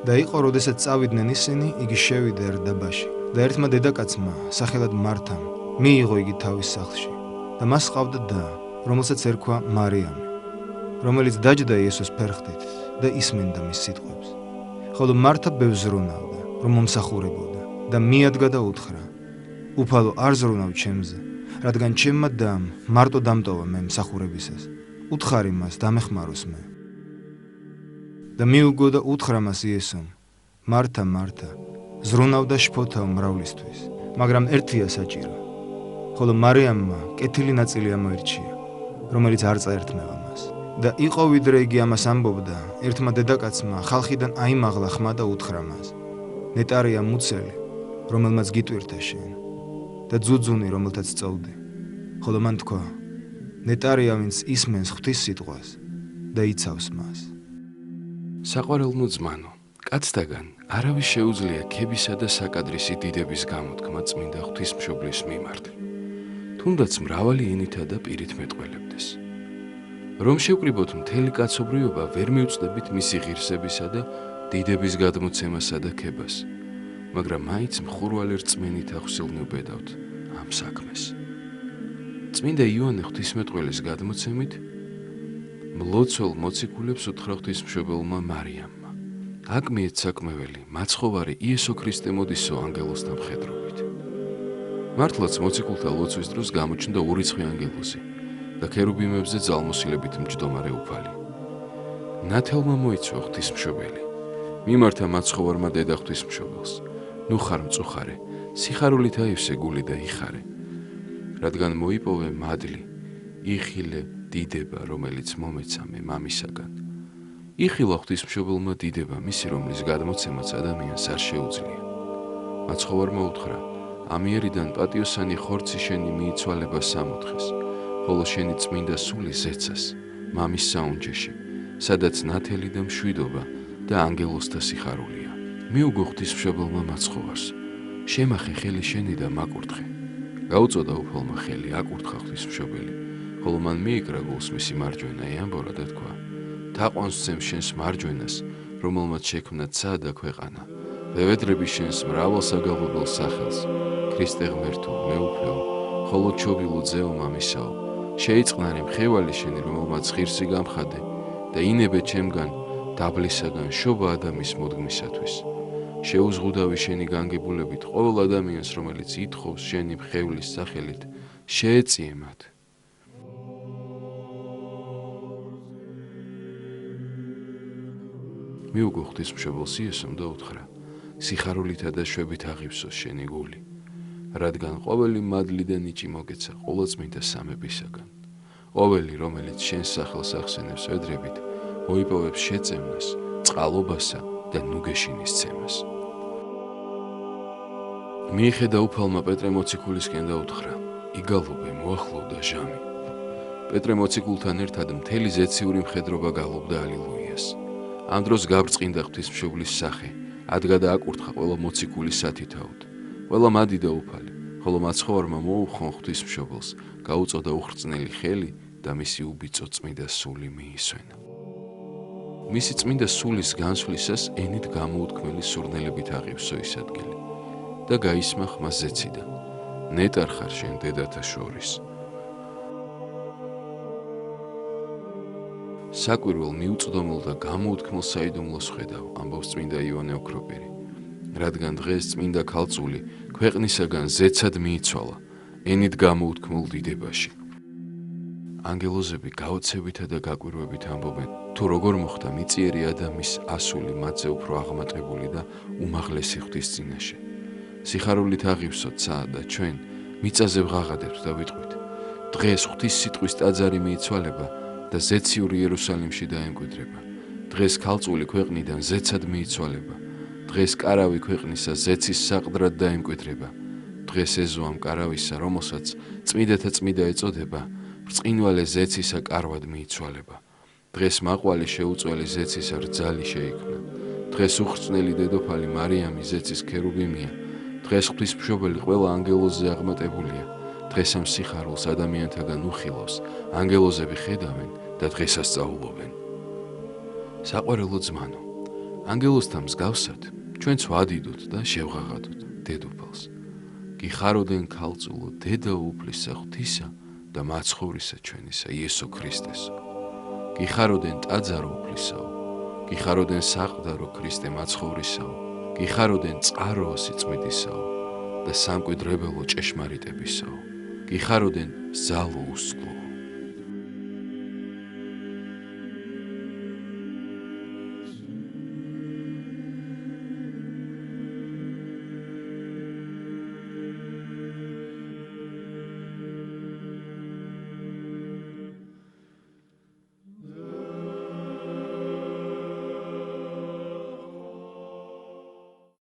და იყო, როდესაც წავიდნენ ისინი, იგი შევიდა ერთ დაბაში და ერთმა დედაკაცმა, სახელად მართამ, მიიღო იგი თავის სახლში და მას ჰყავდა და, რომელსაც ერქვა მარიამი, რომელიც დაჯდა იესოს ფერხთით და ისმენდა მის სიტყვებს. ხოლო მართა ბევრს ზრუნავდა, რომ მომსახურებოდა და მიადგა და უთხრა: უფალო, არ ზრუნავ ჩემზე, რადგან ჩემმა დამ მარტო დამტოვა მე მსახურებისას. უთხარი მას, დამეხმაროს მე. და მიუგო და უთხრა მას იესომ: მართა, მართა, ზრუნავ და შფოთავ მრავლისთვის, მაგრამ ერთია საჭირო. ხოლო მარიამმა კეთილი ნაწილი ამოირჩია, რომელიც არ წაერთმევა მას. და იყო ვიდრე იგი ამას ამბობდა, ერთმა დედაკაცმა ხალხიდან აიმაღლა ხმა და უთხრა მას: ნეტარია მუცელი, რომელმაც გიტვირთა შენ, და ძუძუნი, რომელთაც წოვდი. ხოლო მან თქვა: ნეტარია, ვინც ისმენს ღვთის სიტყვას და იცავს მას. საყვარელნო ძმანო, კაცთაგან არავის შეუძლია ქებისა და საკადრისი დიდების გამოთქმა წმინდა ღვთისმშობლის მიმართ, თუნდაც მრავალი ენითა და პირით მეტყველებდეს. რომ შევკრიბოთ მთელი კაცობრიობა, ვერ მივწდებით მისი ღირსებისა და დიდების გადმოცემასა და ქებას, მაგრამ მაინც მხურვალე რწმენით აღვსილნებდავთ ამ საქმეს. წმინდა იოანე ღვთისმეტყველის გადმოცემით, მლოცველ მოციქულებს უთხრა ღვთისმშობელმა მარიამმა: აქ მიეც საქმეველი, მაცხოვარი იესო ქრისტე მოდისო ანგელოზთა მხედრობით. მართლაც მოციქულთა ლოცვის დროს გამოჩნდა ურიცხვი ანგელოზი და ქერუბიმებზე ძალმოსილებით მჯდომარე უფალი. ნათელმა მოიცვა ღვთისმშობელი, მიმართა მაცხოვარმა დედა ღვთისმშობელს: ნუ ხარ მწუხარე, სიხარულით აივსე გული და იხარე, რადგან მოიპოვე მადლი, იხილე დიდება, რომელიც მომეცამე მამისაგან. იხილა ღვთისმშობელმა დიდება მისი, რომლის გადმოცემაც ადამიანს არ შეუძლია. მაცხოვარმა უთხრა: ამიერიდან პატიოსანი ხორცი შენი მიიცვალება 60-ს, ხოლო შენი წმინდა სული ზეცას, მამის საუნჯეში, სადაც ნათელი და მშვიდობა და ანგელოზთა სიხარულია. მიუგო ღვთისმშობელმა მაცხოვარს: შემახე ხელი შენი და მაკურთხე. გაუწოდა უფალმა ხელი, აკურთხა ღვთისმშობელი, ხოლო მან მიიკრა გულს მისი მარჯვენა ეამბორა და თქვა: თაყვანს ვცემ შენს მარჯვენას, რომელმაც შექმნა ცა და ქვეყანა, ვევედრები შენს მრავალ საგალობელ სახელს, ქრისტე ღმერთო, მეუფეო, ხოლო ჩობილო ძეო მამისაო, შეიწყნარე მხევალი შენი, რომელმაც ღირსი გამხადე და ინებე ჩემგან დაბლისაგან შობა ადამიანის მოდგმისათვის. შეუზღუდავი შენი განგებულებით ყოველ ადამიანს, რომელიც ითხოვს შენი მხევლის სახელით, შეეწიე მათ. მიუგო ღვთისმშობელს იესომ და უთხრა: სიხარულითა და შვებით აღივსოს შენი გული, რადგან ყოველი მადლი და ნიჭი მოგეცა ყოვლადწმინდა სამებისაგან. ყოველი, რომელიც შენს სახელს ახსენებს ვედრებით, მოიპოვებს შეწევნას, წყალობასა და ნუგეშინისცემას. მიიხედა უფალმა პეტრე მოციქულისკენ და უთხრა: იგალობე, მოახლოვდა ჟამი. პეტრე მოციქულთან ერთად მთელი ზეციური მხედრობა გალობდა ალილუიას. ამ დროს გაბრწყინდა ღვთისმშობლის სახე, ადგა და აკურთხა ყველა მოციქულის სათითაოდ. ყველა მადიდა უფალი, ხოლო მაცხოვარმა მოუხმო ღვთისმშობელს, გაუწოდა უხრწნელი ხელი და მისი უბიწო წმინდა სული მიისვენა. მისი წმინდა სულის განსვლისას ენით გამოუთქმელი სურნელებით აღივსო ის ადგილი და გაისმა ხმა ზეციდან: ნეტარ ხარ შენ დედათა შორის. საკვირველ მიუწდომელ და გამოუთქმელ საიდუმლოს ხედავ, ამბობს წმინდა იოანე ოქროპირი, რადგან დღეს წმინდა ქალწული ქვეყნისაგან ზეცად მიიცვალა ენით გამოუთქმულ დიდებაში. ანგელოზები გაოცებითა და გაკვირვებით ამბობენ, თუ როგორ მოხდა მიწიერი ადამიანის ასული მათზე უფრო აღმატებული და უმაღლესი ღვთის წინაშე. სიხარულით აღივსოთ ცა და ჩვენ მიწაზე ვღაღადებთ და ვიტყვით: დღეს ღვთის სიტყვის ტაძარი მიიცვალება და ზეციური იერუსალიმში დაემკვიდრება. დღეს ქალწული ქვეყნიდან ზეცად მიიცვალება დღეს კარავი ქვეყნისა ზეცის საყდრად დაემკვიდრება. დღეს ეზო ამ კარავისა, რომელსაც წმიდათა წმიდა ეწოდება, ბრწყინვალე ზეცისა კარვად მიიცვალება. დღეს მაყვალი შეუწველი ზეცისა რძალი შეიქმნა. დღეს უხრწნელი დედოფალი მარიამი ზეცის ქერუბიმია. დღეს ღვთისმშობელი ყველა ანგელოზზე აღმატებულია. დღეს ამ სიხარულს ადამიანთაგან უხილავს, ანგელოზები ხედავენ და დღესასწაულობენ. საყვარელო ძმანო, ანგელოზთა მსგავსად ჩვენც ვადიდოთ და შევღაღადოთ დედოფალს. გიხაროდენ ქალწულო დედა უფლისა ღვთისა და მაცხოვრისა ჩვენისა იესო ქრისტესო. გიხაროდენ ტაძარო უფლისაო, გიხაროდენ საყდარო ქრისტე მაცხოვრისაო, გიხაროდენ წყარო სიწმიდისაო და სამკვიდრებელო ჭეშმარიტებისაო. გიხაროდენ ზალო უსკლო.